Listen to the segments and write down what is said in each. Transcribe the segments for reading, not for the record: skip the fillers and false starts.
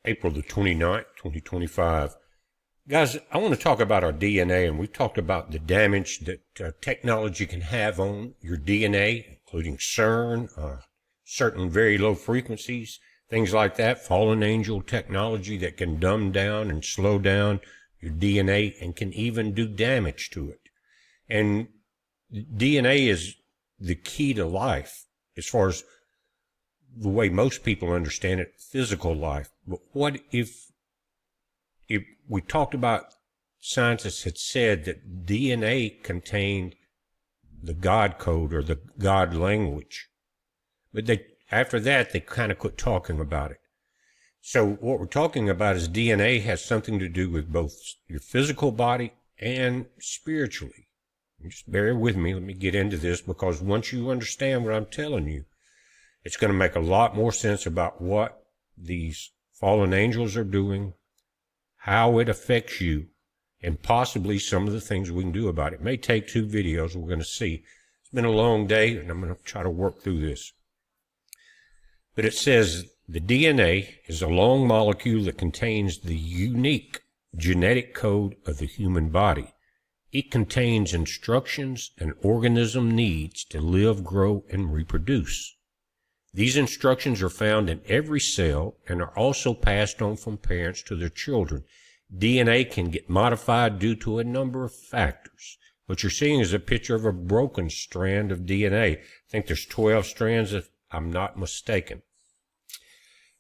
April the 29th, 2025. Guys, I want to talk about our DNA, and we've talked about the damage that technology can have on your DNA, including CERN, certain very low frequencies, things like that, fallen angel technology that can dumb down and slow down your DNA and can even do damage to it. And DNA is the key to life as far as the way most people understand it, physical life. But what if we talked about, scientists had said that DNA contained the God code or the God language, but after that they kind of quit talking about it. So what we're talking about is DNA has something to do with both your physical body and spiritually. Just bear with me. Let me get into this, because once you understand what I'm telling you, it's going to make a lot more sense about what these fallen angels are doing, how it affects you, and possibly some of the things we can do about it. It may take 2 videos. We're going to see. It's been a long day, and I'm going to try to work through this. But it says the DNA is a long molecule that contains the unique genetic code of the human body. It contains instructions an organism needs to live, grow, and reproduce. These instructions are found in every cell and are also passed on from parents to their children. DNA can get modified due to a number of factors. What you're seeing is a picture of a broken strand of DNA. I think there's 12 strands, if I'm not mistaken.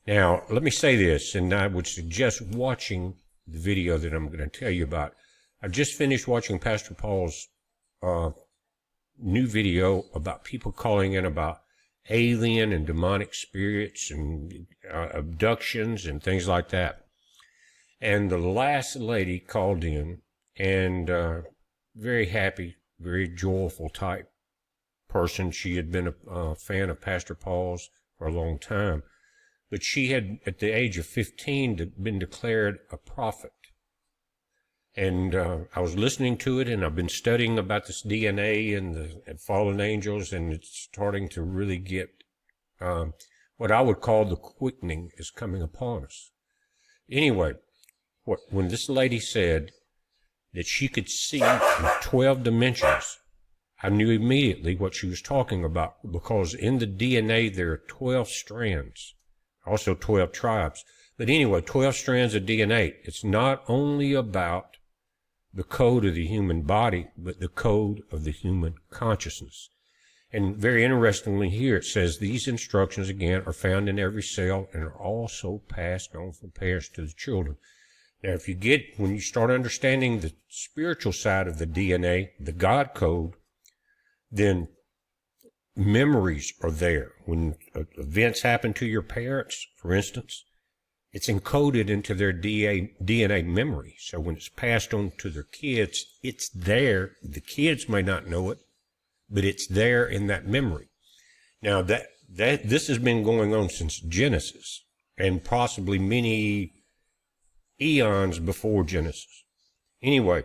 Now, let me say this, and I would suggest watching the video that I'm going to tell you about. I just finished watching Pastor Paul's new video about people calling in about alien and demonic spirits and abductions and things like that. And the last lady called in, and very happy, very joyful type person. She had been a fan of Pastor Paul's for a long time. But she had, at the age of 15, been declared a prophet. And I was listening to it, and I've been studying about this DNA and the fallen angels, and it's starting to really get what I would call the quickening is coming upon us. Anyway, when this lady said that she could see in 12 dimensions, I knew immediately what she was talking about, because in the DNA there are 12 strands, also 12 tribes. But anyway, 12 strands of DNA. It's not only about the code of the human body, but the code of the human consciousness. And very interestingly here, it says these instructions, again, are found in every cell and are also passed on from parents to the children. Now, when you start understanding the spiritual side of the DNA, the God code, then memories are there. When events happen to your parents, for instance, it's encoded into their DNA memory. So when it's passed on to their kids, it's there. The kids may not know it, but it's there in that memory. Now, this has been going on since Genesis, and possibly many eons before Genesis. Anyway,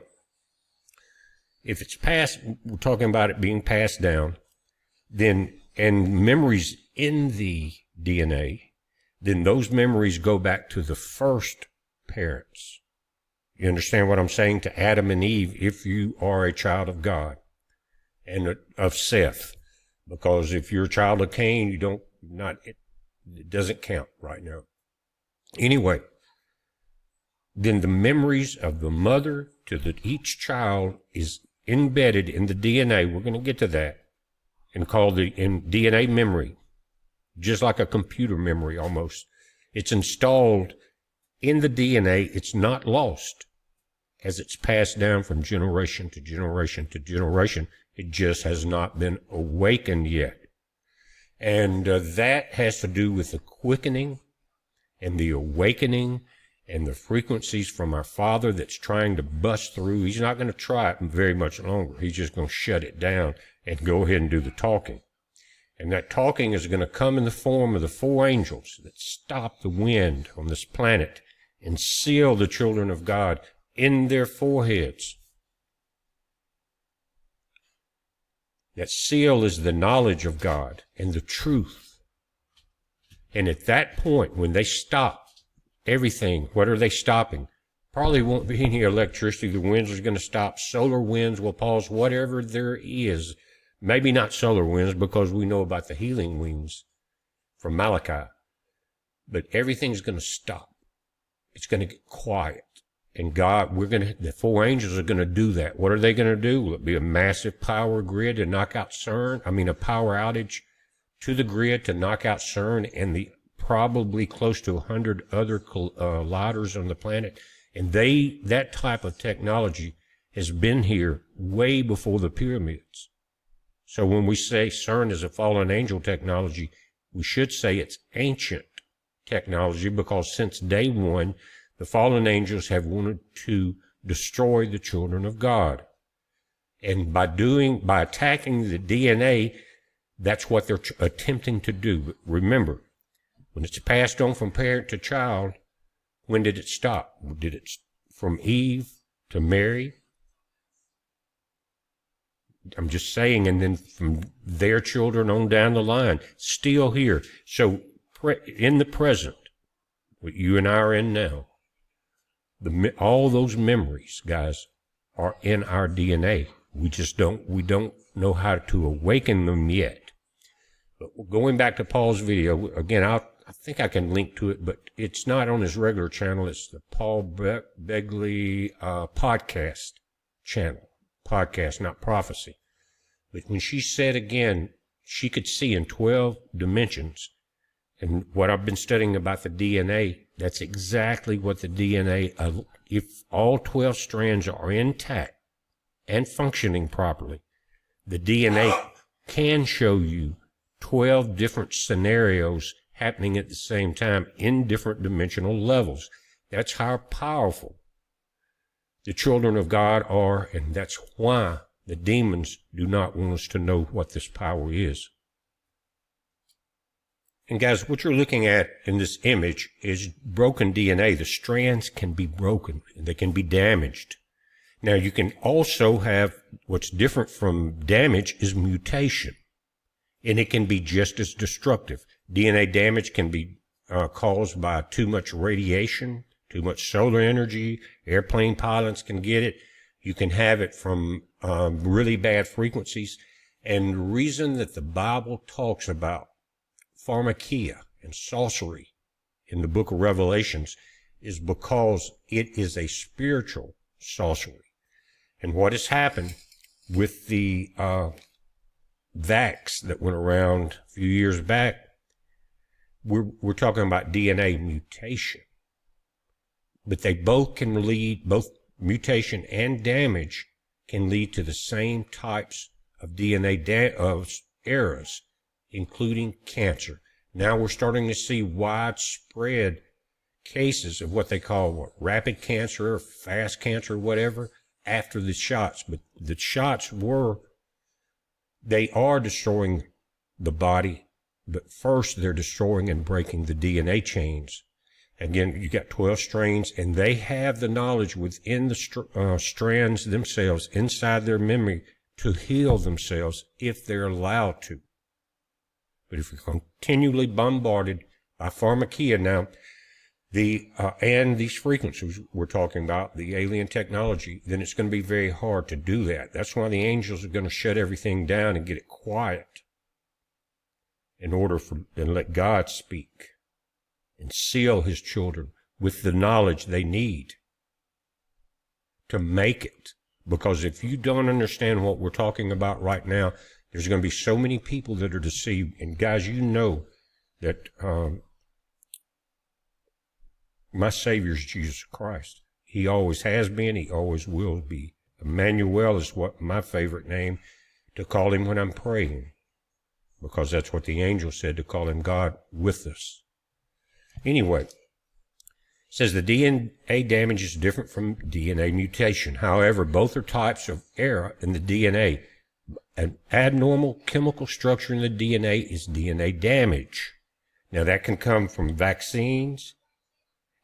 if it's passed, we're talking about it being passed down, then, and memories in the DNA, then those memories go back to the first parents. You understand what I'm saying? To Adam and Eve, if you are a child of God, and of Seth. Because if you're a child of Cain, it doesn't count right now. Anyway, then the memories of the mother to each child is embedded in the DNA. We're going to get to that, and called in DNA memory. Just like a computer memory almost. It's installed in the DNA. It's not lost as it's passed down from generation to generation to generation. It just has not been awakened yet. And that has to do with the quickening and the awakening and the frequencies from our Father that's trying to bust through. He's not going to try it very much longer. He's just going to shut it down and go ahead and do the talking. And that talking is going to come in the form of the 4 angels that stop the wind on this planet and seal the children of God in their foreheads. That seal is the knowledge of God and the truth. And at that point, when they stop everything. What are they stopping? Probably won't be any electricity. The winds are going to stop. Solar winds will pause. Whatever there is. Maybe not solar winds, because we know about the healing winds from Malachi. But everything's going to stop. It's going to get quiet. And God, the four angels are going to do that. What are they going to do? Will it be a massive power grid to knock out CERN? A power outage to the grid to knock out CERN and the probably close to 100 other colliders on the planet. And that type of technology has been here way before the pyramids. So when we say CERN is a fallen angel technology, we should say it's ancient technology, because since day one, the fallen angels have wanted to destroy the children of God. And by attacking the DNA, that's what they're attempting to do. But remember, when it's passed on from parent to child, when did it stop? Did it from Eve to Mary? I'm just saying, and then from their children on down the line, still here. So in the present, what you and I are in now, all those memories, guys, are in our DNA. We don't know how to awaken them yet. But going back to Paul's video, again, I think I can link to it, but it's not on his regular channel. It's the Paul Begley podcast channel. Podcast, not prophecy. But when she said again, she could see in 12 dimensions, and what I've been studying about the DNA, that's exactly what the DNA, if all 12 strands are intact and functioning properly, the DNA can show you 12 different scenarios happening at the same time in different dimensional levels. That's how powerful the children of God are, and that's why the demons do not want us to know what this power is. And guys, what you're looking at in this image is broken DNA. The strands can be broken. They can be damaged. Now, you can also have, what's different from damage is mutation. And it can be just as destructive. DNA damage can be caused by too much radiation, too much solar energy. Airplane pilots can get it. You can have it from really bad frequencies. And the reason that the Bible talks about pharmakia and sorcery in the book of Revelations is because it is a spiritual sorcery. And what has happened with the vax that went around a few years back, we're talking about DNA mutation. But they both can lead, both mutation and damage can lead to the same types of DNA errors, including cancer. Now we're starting to see widespread cases of what they call rapid cancer or fast cancer, whatever, after the shots. But the shots they are destroying the body, but first they're destroying and breaking the DNA chains. Again, you got 12 strains, and they have the knowledge within the strands themselves, inside their memory, to heal themselves if they're allowed to. But if you're continually bombarded by pharmakia now, and these frequencies we're talking about, the alien technology, then it's going to be very hard to do that. That's why the angels are going to shut everything down and get it quiet in order and let God speak and seal his children with the knowledge they need to make it. Because if you don't understand what we're talking about right now, there's going to be so many people that are deceived. And guys, you know that my Savior is Jesus Christ. He always has been. He always will be. Emmanuel is what my favorite name to call him when I'm praying, because that's what the angel said, to call him God with us. Anyway, it says the DNA damage is different from DNA mutation. However, both are types of error in the DNA. An abnormal chemical structure in the DNA is DNA damage. Now, that can come from vaccines,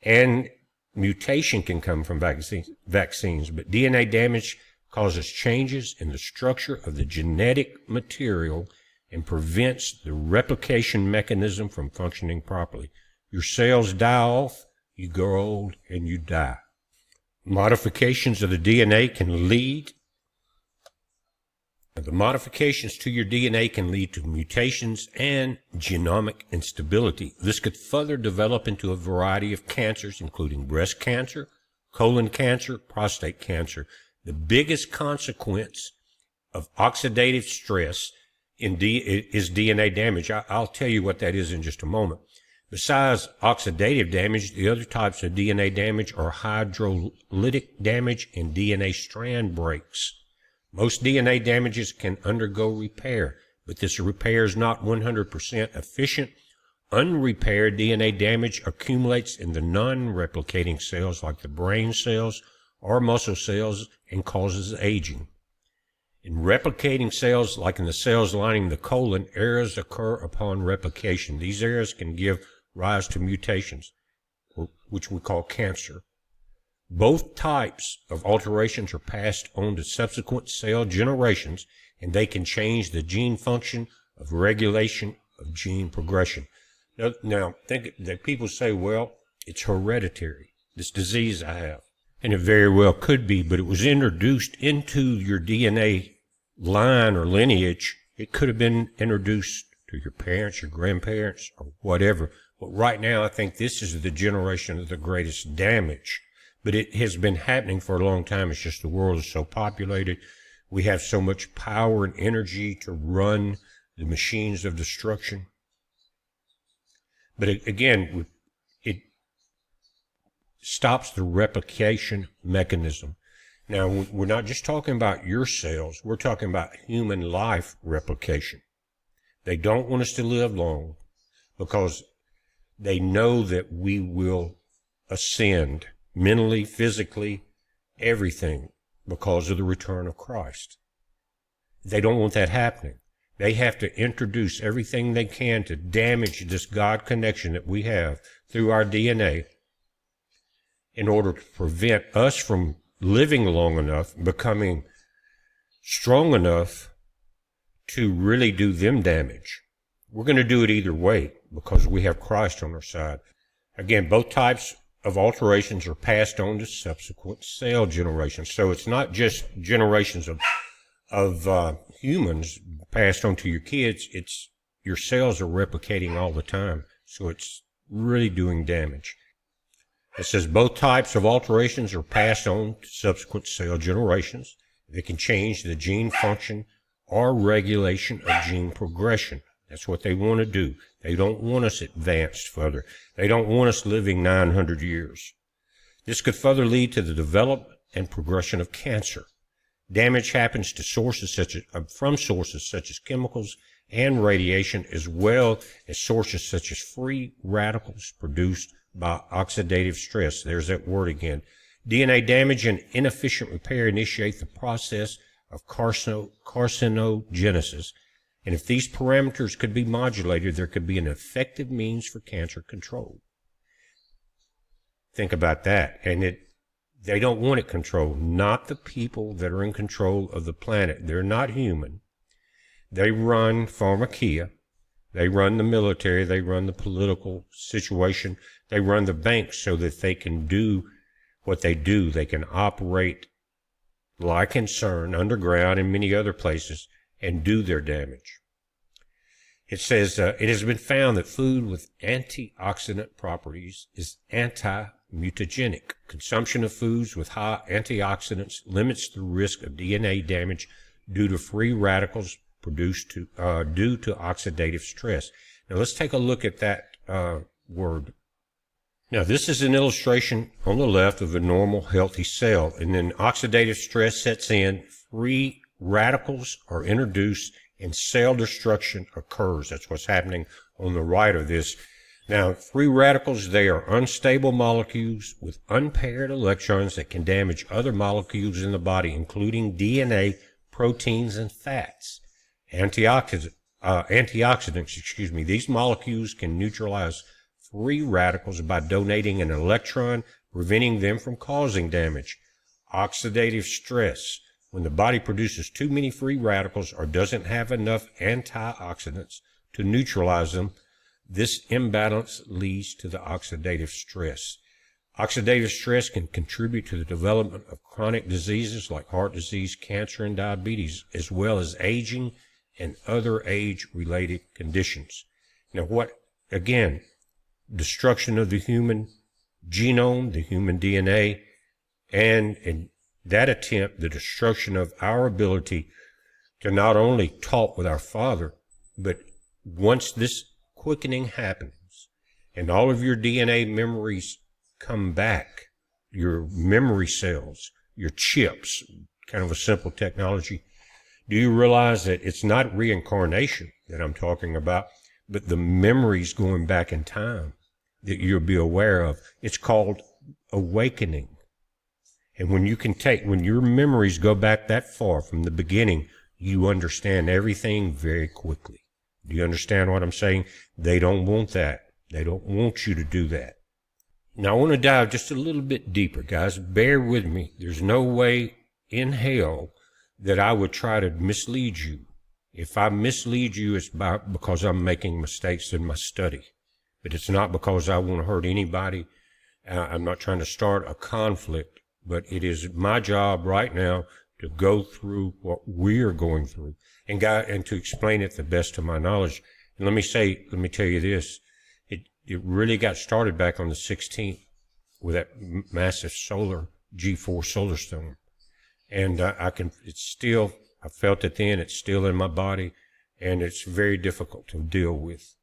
and mutation can come from vaccines, but DNA damage causes changes in the structure of the genetic material and prevents the replication mechanism from functioning properly. Your cells die off, you grow old, and you die. Modifications of the DNA can lead The modifications to your DNA can lead to mutations and genomic instability. This could further develop into a variety of cancers, including breast cancer, colon cancer, prostate cancer. The biggest consequence of oxidative stress is DNA damage. I'll tell you what that is in just a moment. Besides oxidative damage, the other types of DNA damage are hydrolytic damage and DNA strand breaks. Most DNA damages can undergo repair, but this repair is not 100% efficient. Unrepaired DNA damage accumulates in the non-replicating cells like the brain cells or muscle cells and causes aging. In replicating cells, like in the cells lining the colon, errors occur upon replication. These errors can give rise to mutations, which we call cancer. Both types of alterations are passed on to subsequent cell generations, and they can change the gene function of regulation of gene progression. Now think that people say, well, it's hereditary, this disease I have. And it very well could be, but it was introduced into your DNA line or lineage. It could have been introduced to your parents, your grandparents, or whatever. But right now, I think this is the generation of the greatest damage. But it has been happening for a long time. It's just the world is so populated. We have so much power and energy to run the machines of destruction. But again, it stops the replication mechanism. Now, we're not just talking about your cells. We're talking about human life replication. They don't want us to live long because they know that we will ascend mentally, physically, everything because of the return of Christ. They don't want that happening. They have to introduce everything they can to damage this God connection that we have through our DNA in order to prevent us from living long enough, becoming strong enough to really do them damage. We're going to do it either way because we have Christ on our side. Again, both types of alterations are passed on to subsequent cell generations. So it's not just generations of humans passed on to your kids. It's your cells are replicating all the time. So it's really doing damage. It says both types of alterations are passed on to subsequent cell generations. They can change the gene function or regulation of gene progression. That's what they want to do. They don't want us advanced further. They don't want us living 900 years. This could further lead to the development and progression of cancer. Damage happens to from sources such as chemicals and radiation, as well as sources such as free radicals produced by oxidative stress. There's that word again. DNA damage and inefficient repair initiate the process of carcinogenesis. And if these parameters could be modulated, there could be an effective means for cancer control. Think about that. And they don't want it controlled. Not the people that are in control of the planet. They're not human. They run pharmacia. They run the military. They run the political situation. They run the banks so that they can do what they do. They can operate like in CERN, underground, and many other places, and do their damage. It says, it has been found that food with antioxidant properties is anti-mutagenic. Consumption of foods with high antioxidants limits the risk of DNA damage due to free radicals produced due to oxidative stress. Now let's take a look at that word. Now this is an illustration on the left of a normal healthy cell, and then oxidative stress sets in, free radicals are introduced, and cell destruction occurs. That's what's happening on the right of this. Now, free radicals, they are unstable molecules with unpaired electrons that can damage other molecules in the body, including DNA, proteins, and fats. Antioxidants, these molecules can neutralize free radicals by donating an electron, preventing them from causing damage. Oxidative stress. When the body produces too many free radicals or doesn't have enough antioxidants to neutralize them, this imbalance leads to the oxidative stress. Oxidative stress can contribute to the development of chronic diseases like heart disease, cancer, and diabetes, as well as aging and other age-related conditions. Now, again, destruction of the human genome, the human DNA, and in that attempt, the destruction of our ability to not only talk with our Father, but once this quickening happens and all of your DNA memories come back, your memory cells, your chips, kind of a simple technology, do you realize that it's not reincarnation that I'm talking about, but the memories going back in time that you'll be aware of? It's called awakening. And when your memories go back that far from the beginning, you understand everything very quickly. Do you understand what I'm saying? They don't want that. They don't want you to do that. Now, I want to dive just a little bit deeper, guys. Bear with me. There's no way in hell that I would try to mislead you. If I mislead you, it's because I'm making mistakes in my study. But it's not because I want to hurt anybody. I'm not trying to start a conflict. But it is my job right now to go through what we're going through and to explain it the best of my knowledge. And let me tell you this. It really got started back on the 16th with that massive G4 solar storm. And I felt it then, it's still in my body, and it's very difficult to deal with.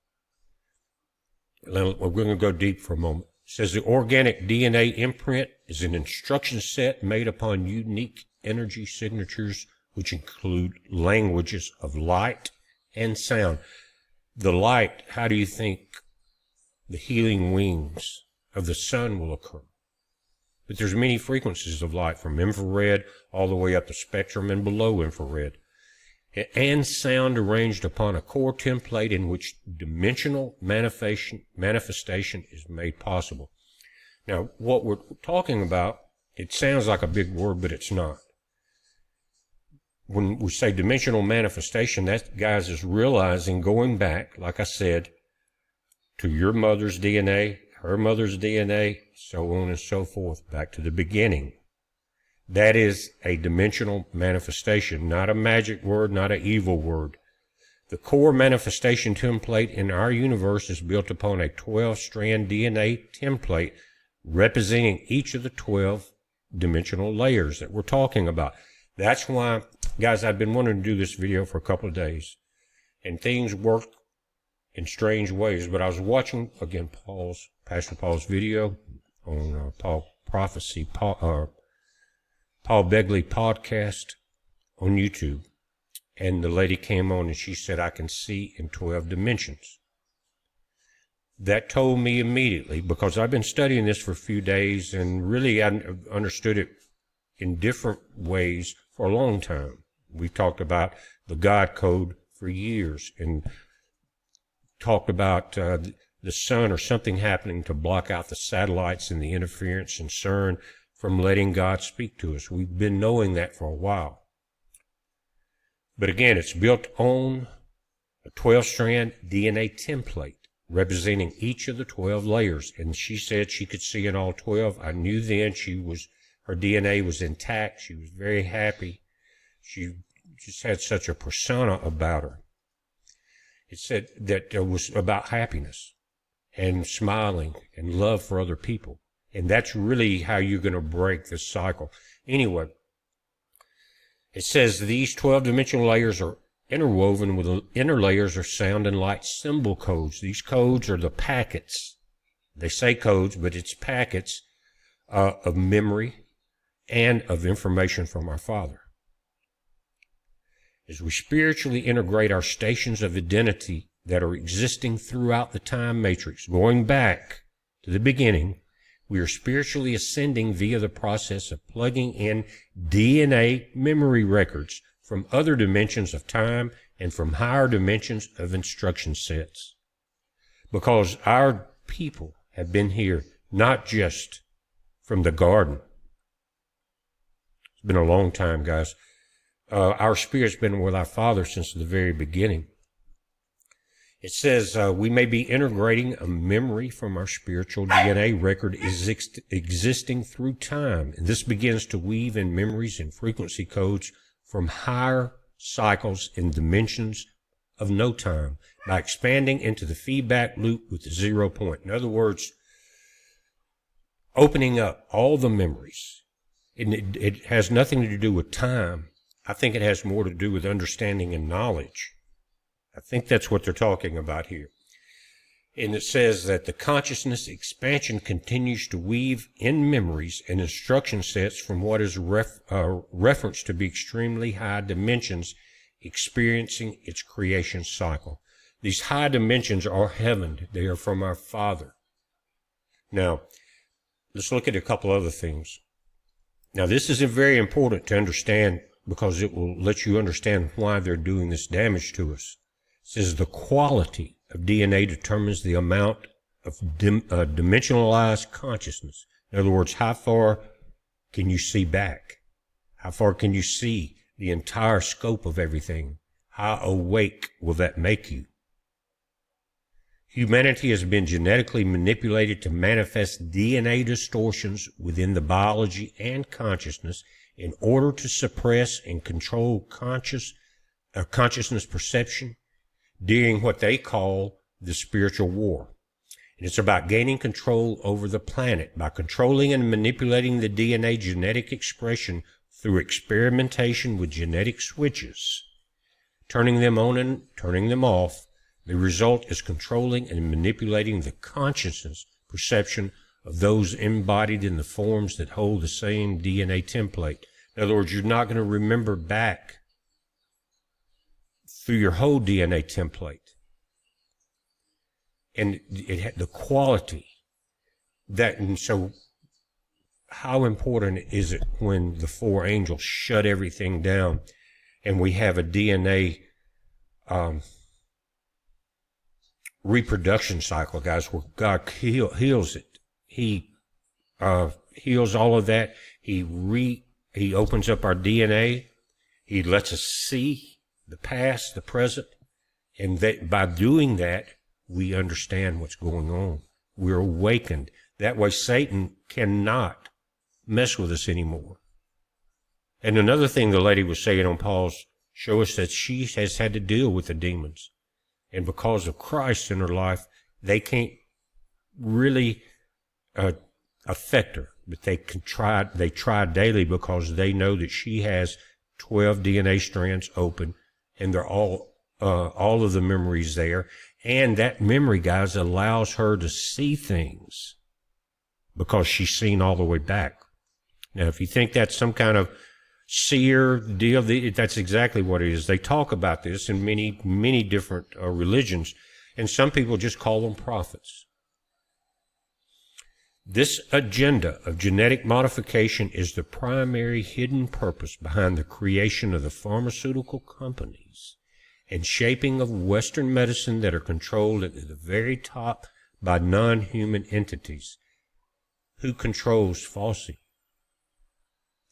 We're going to go deep for a moment. It says the organic DNA imprint is an instruction set made upon unique energy signatures, which include languages of light and sound. The light, how do you think the healing wings of the sun will occur? But there's many frequencies of light, from infrared all the way up the spectrum and below infrared, and sound arranged upon a core template in which dimensional manifestation is made possible. Now, what we're talking about, it sounds like a big word, but it's not. When we say dimensional manifestation, that, guys, is realizing, going back, like I said, to your mother's DNA, her mother's DNA, so on and so forth, back to the beginning. That is a dimensional manifestation, not a magic word, not an evil word. The core manifestation template in our universe is built upon a 12-strand DNA template representing each of the 12 dimensional layers that we're talking about. That's why, guys, I've been wanting to do this video for a couple of days, and things work in strange ways. But I was watching, again, Pastor Paul's video on Paul Begley podcast on YouTube. And the lady came on and she said, I can see in 12 dimensions. That told me immediately, because I've been studying this for a few days and really I understood it in different ways for a long time. We've talked about the God code for years and talked about the sun or something happening to block out the satellites and the interference and CERN from letting God speak to us. We've been knowing that for a while. But again, it's built on a 12-strand DNA template representing each of the 12 layers. And she said she could see in all 12. I knew then her DNA was intact. She was very happy. She just had such a persona about her. It said that it was about happiness and smiling and love for other people. And that's really how you're going to break this cycle. Anyway, it says these 12-dimensional layers are interwoven with the inner layers are sound and light symbol codes. These codes are the packets. They say codes, but it's packets of memory and of information from our Father. As we spiritually integrate our stations of identity that are existing throughout the time matrix, going back to the beginning, we are spiritually ascending via the process of plugging in DNA memory records from other dimensions of time and from higher dimensions of instruction sets. Because our people have been here not just from the garden. It's been a long time, guys. Our spirit's been with our Father since the very beginning. It says we may be integrating a memory from our spiritual DNA record existing through time. And this begins to weave in memories and frequency codes from higher cycles and dimensions of no time by expanding into the feedback loop with the 0 point. In other words, opening up all the memories. And it has nothing to do with time. I think it has more to do with understanding and knowledge. I think that's what they're talking about here. And it says that the consciousness expansion continues to weave in memories and instruction sets from what is referenced to be extremely high dimensions experiencing its creation cycle. These high dimensions are heaven. They are from our Father. Now, let's look at a couple other things. Now, this is very important to understand because it will let you understand why they're doing this damage to us. It says the quality of DNA determines the amount of dimensionalized consciousness. In other words, how far can you see back? How far can you see the entire scope of everything? How awake will that make you? Humanity has been genetically manipulated to manifest DNA distortions within the biology and consciousness in order to suppress and control consciousness perception during what they call the spiritual war. And it's about gaining control over the planet by controlling and manipulating the DNA genetic expression through experimentation with genetic switches, turning them on and turning them off. The result is controlling and manipulating the consciousness perception of those embodied in the forms that hold the same DNA template. In other words, you're not going to remember back through your whole DNA template. And it had the quality that, and so how important is it when the four angels shut everything down and we have a DNA reproduction cycle, guys, where God heals it. He heals all of that. He opens up our DNA. He lets us see the past, the present, and that by doing that, we understand what's going on. We're awakened. That way Satan cannot mess with us anymore. And another thing the lady was saying on Paul's show is that she has had to deal with the demons. And because of Christ in her life, they can't really affect her. But they try daily because they know that she has 12 DNA strands open, and they're all of the memories there. And that memory, guys, allows her to see things because she's seen all the way back. Now, if you think that's some kind of seer deal, that's exactly what it is. They talk about this in many different religions, and some people just call them prophets. This agenda of genetic modification is the primary hidden purpose behind the creation of the pharmaceutical companies and shaping of Western medicine that are controlled at the very top by non-human entities. Who controls Fauci?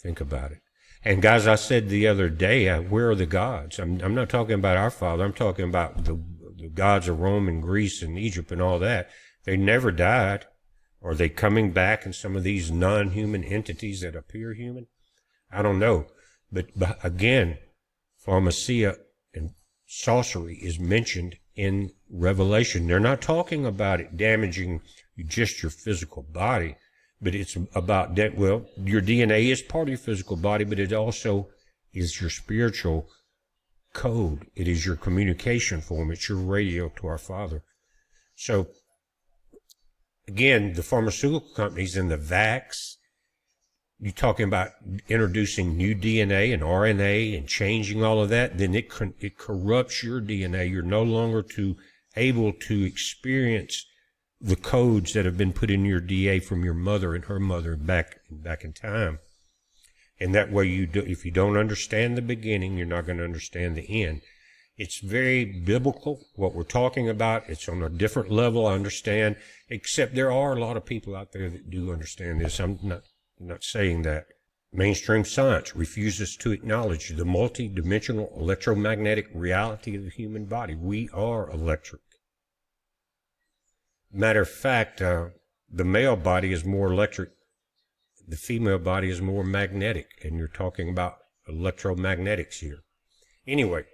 Think about it. And guys, I said the other day, where are the gods? I'm not talking about our Father. I'm talking about the gods of Rome and Greece and Egypt and all that. They never died. Are they coming back in some of these non-human entities that appear human? I don't know. But again, pharmacia and sorcery is mentioned in Revelation. They're not talking about it damaging just your physical body, but it's about that. Well, your DNA is part of your physical body, but it also is your spiritual code. It is your communication form. It's your radio to our Father. So, again, the pharmaceutical companies and the vax, you're talking about introducing new DNA and RNA and changing all of that, then it corrupts your DNA. You're no longer able to experience the codes that have been put in your DNA from your mother and her mother back in time. And that way, if you don't understand the beginning, you're not going to understand the end. It's very biblical, what we're talking about. It's on a different level, I understand, except there are a lot of people out there that do understand this. I'm not saying that. Mainstream science refuses to acknowledge the multi-dimensional electromagnetic reality of the human body. We are electric. Matter of fact, the male body is more electric. The female body is more magnetic, and you're talking about electromagnetics here. Anyway,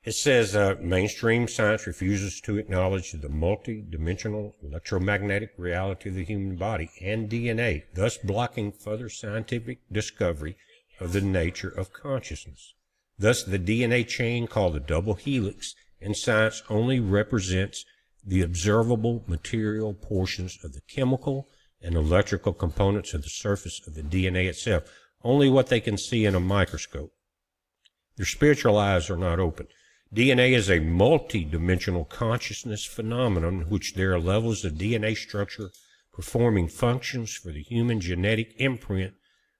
it says mainstream science refuses to acknowledge the multi-dimensional electromagnetic reality of the human body and DNA, thus blocking further scientific discovery of the nature of consciousness. Thus, the DNA chain called the double helix in science only represents the observable material portions of the chemical and electrical components of the surface of the DNA itself, only what they can see in a microscope. Their spiritual eyes are not open. DNA is a multi-dimensional consciousness phenomenon in which there are levels of DNA structure performing functions for the human genetic imprint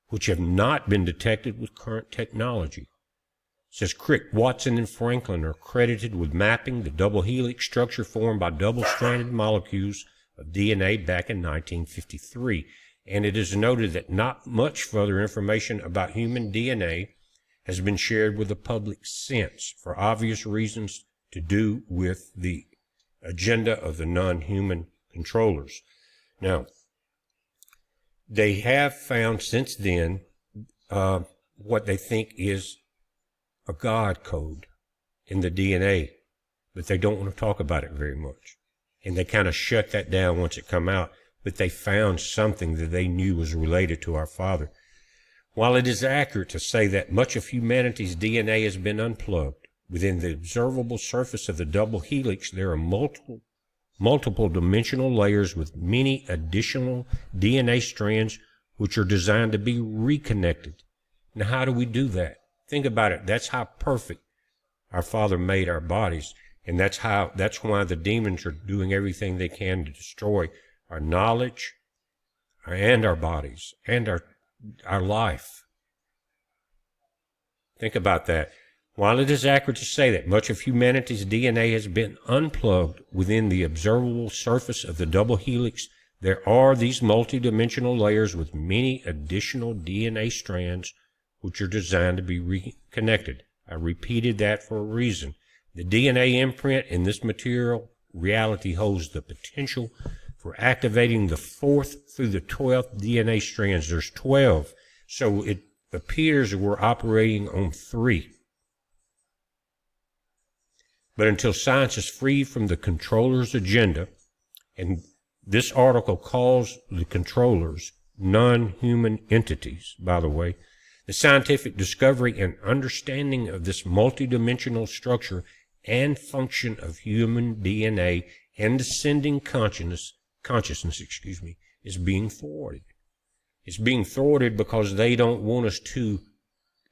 which have not been detected with current technology. It says Crick, Watson, and Franklin are credited with mapping the double helix structure formed by double-stranded molecules of DNA back in 1953, and it is noted that not much further information about human DNA has been shared with the public since, for obvious reasons to do with the agenda of the non-human controllers. Now, they have found since then what they think is a God code in the DNA, but they don't want to talk about it very much. And they kind of shut that down once it come out, but they found something that they knew was related to our Father. While it is accurate to say that much of humanity's DNA has been unplugged, within the observable surface of the double helix there are multiple dimensional layers with many additional DNA strands which are designed to be reconnected. Now, how do we do that? Think about it. That's how perfect our Father made our bodies, and that's why the demons are doing everything they can to destroy our knowledge and our bodies and our life. Think about that. While it is accurate to say that much of humanity's DNA has been unplugged within the observable surface of the double helix, there are these multidimensional layers with many additional DNA strands which are designed to be reconnected. I repeated that for a reason. The DNA imprint in this material reality holds the potential for activating the 4th through the 12th DNA strands. There's 12, so it appears we're operating on 3. But until science is free from the controller's agenda, and this article calls the controllers non-human entities, by the way, the scientific discovery and understanding of this multidimensional structure and function of human DNA and ascending consciousness, is being thwarted. It's being thwarted because they don't want us to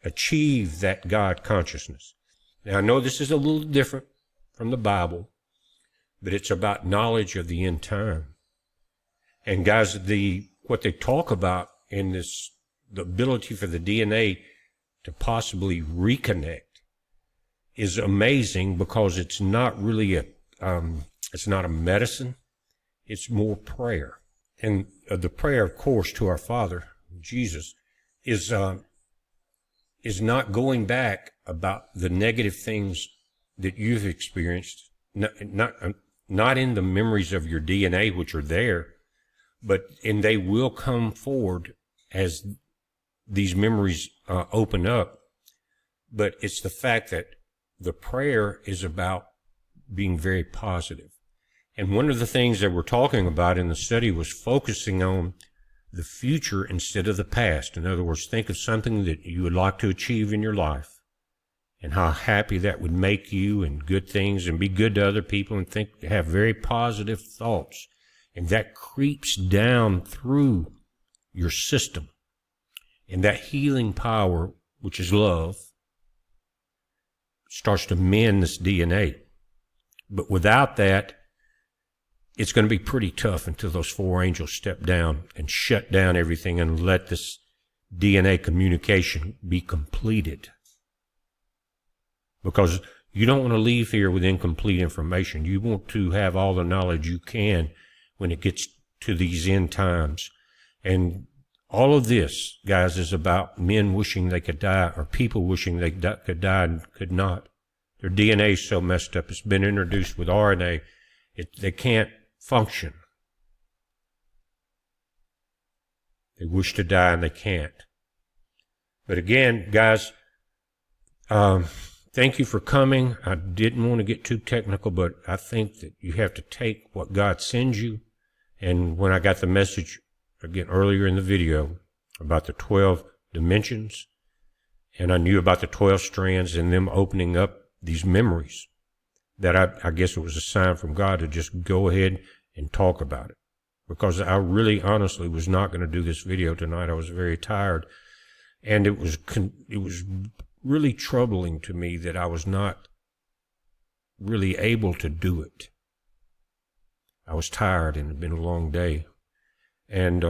achieve that God consciousness. Now, I know this is a little different from the Bible, but it's about knowledge of the end time. And guys, what they talk about in this, the ability for the DNA to possibly reconnect, is amazing because it's not really it's not a medicine. It's more prayer. And the prayer, of course, to our Father, Jesus, is not going back about the negative things that you've experienced, not in the memories of your DNA, which are there, and they will come forward as these memories open up. But it's the fact that the prayer is about being very positive. And one of the things that we're talking about in the study was focusing on the future instead of the past. In other words, think of something that you would like to achieve in your life and how happy that would make you, and good things, and be good to other people, and have very positive thoughts. And that creeps down through your system. And that healing power, which is love, starts to mend this DNA. But without that, it's going to be pretty tough until those 4 angels step down and shut down everything and let this DNA communication be completed. Because you don't want to leave here with incomplete information. You want to have all the knowledge you can when it gets to these end times. And all of this, guys, is about men wishing they could die, or people wishing they could die and could not. Their DNA is so messed up. It's been introduced with RNA. They can't function. They wish to die and they can't. But again, guys, thank you for coming. I didn't want to get too technical, but I think that you have to take what God sends you. And when I got the message, again, earlier in the video about the 12 dimensions, and I knew about the 12 strands and them opening up these memories, that I guess it was a sign from God to just go ahead and talk about it. Because I really honestly was not going to do this video tonight. I was very tired. And it was really troubling to me that I was not really able to do it. I was tired and it had been a long day. And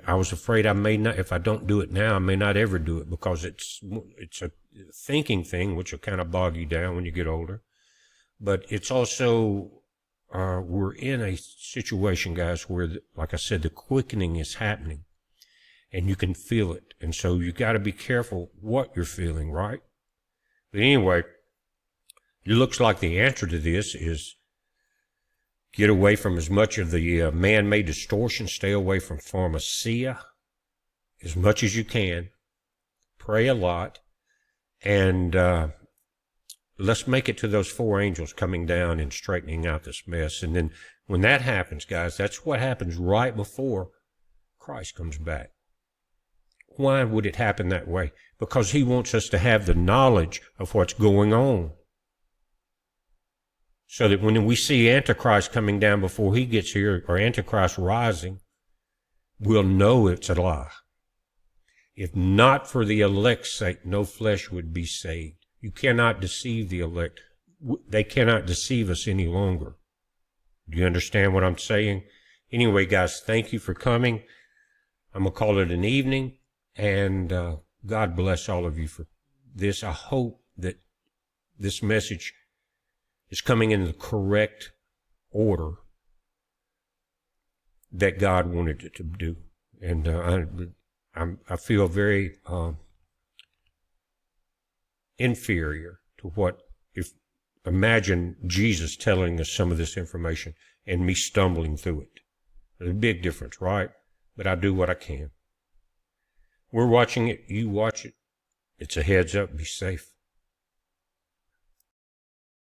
I was afraid I may not, if I don't do it now, I may not ever do it, because it's a thinking thing, which will kind of bog you down when you get older. But it's also, we're in a situation, guys, where, like I said, the quickening is happening, and you can feel it. And so you got to be careful what you're feeling, right? But anyway, it looks like the answer to this is get away from as much of the man-made distortion. Stay away from pharmacia as much as you can. Pray a lot. And let's make it to those 4 angels coming down and straightening out this mess. And then when that happens, guys, that's what happens right before Christ comes back. Why would it happen that way? Because he wants us to have the knowledge of what's going on, so that when we see Antichrist coming down before he gets here, or Antichrist rising, we'll know it's a lie. If not for the elect's sake, no flesh would be saved. You cannot deceive the elect. They cannot deceive us any longer. Do you understand what I'm saying? Anyway, guys, thank you for coming. I'm going to call it an evening, and God bless all of you for this. I hope that this message is coming in the correct order that God wanted it to do. And I feel very inferior to what, imagine Jesus telling us some of this information and me stumbling through it. There's a big difference, right? But I do what I can. We're watching it. You watch it. It's a heads up. Be safe.